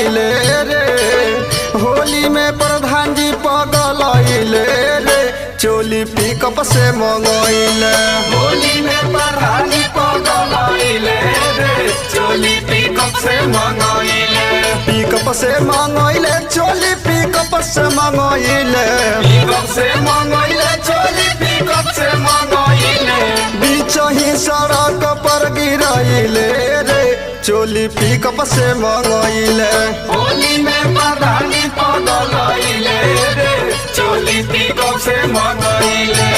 मंगइले रे, होली में प्रधान जी पगलइले रे, चोली पिकअप से मंगइले। होली में प्रधान जी पगलइले रे, चोली पिकअप से मंगइले। पिकअप से मंगइले, चोली पिकअप से मंगइले। पिकअप से मंगइले, चोली पिकअप से मंगइले। बीच ही सड़क पर गिरइले रे, चोली पिकअप से मंगइले। होली में प्रधान जी पगलइले रे, चोली पिकअप से मंगइले।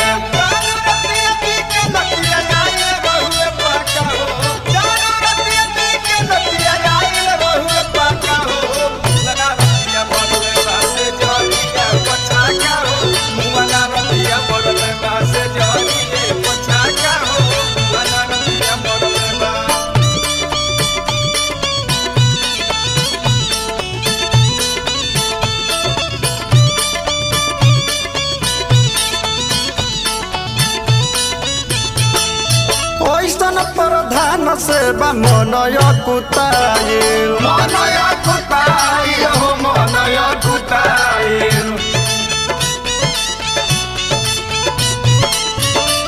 ऐसन प्रधान से मनय कुताइल, मनय कुताइल हो मनय कुताइल।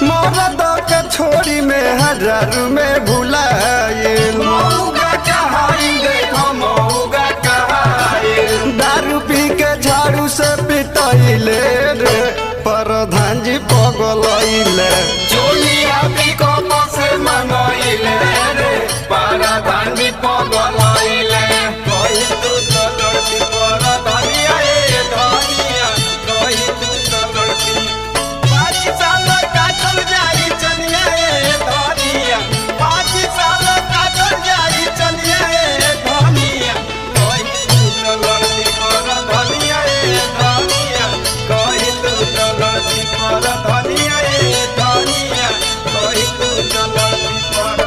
मरद के छोड़ी में हजारू में भुलाइल। मऊगा कहाई देखो मऊगा कहाई। दारू पी के झाड़ू से पिटइले रे, प्रधान जी पगलइले। चोलिया पिकअप से मंगइले रे, प्रधान जी पगलइले। कही तू तो लड़की प्रधानिया ए धनिया, कही तू तो लड़की। 5 साल काटल जाई चनिया ए धनिया, 5 साल काटल जाई चनिया ए धनिया। कही तू तो लड़की प्रधानिया ए धनिया, कही तू तो लड़की प्रधानिया ए धनिया, कही तू तो लड़की प्रधानिया।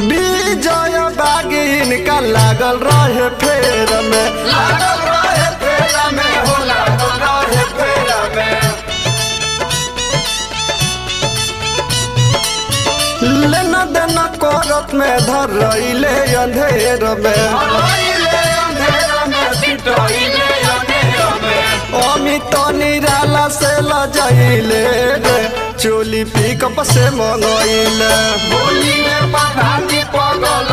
विजय बागी इनका लागल रहे फेर में, लागल रहे फेरा में हो लागल रहे फेरा में। लेना देना करत में धरइले अंधेर में। धरइले अंधेरा में, पिटइले अंधेरा में। अमित निराला से लजइले रे, चोली पिकअप से मंगइले। होली में प्रधान जी पगल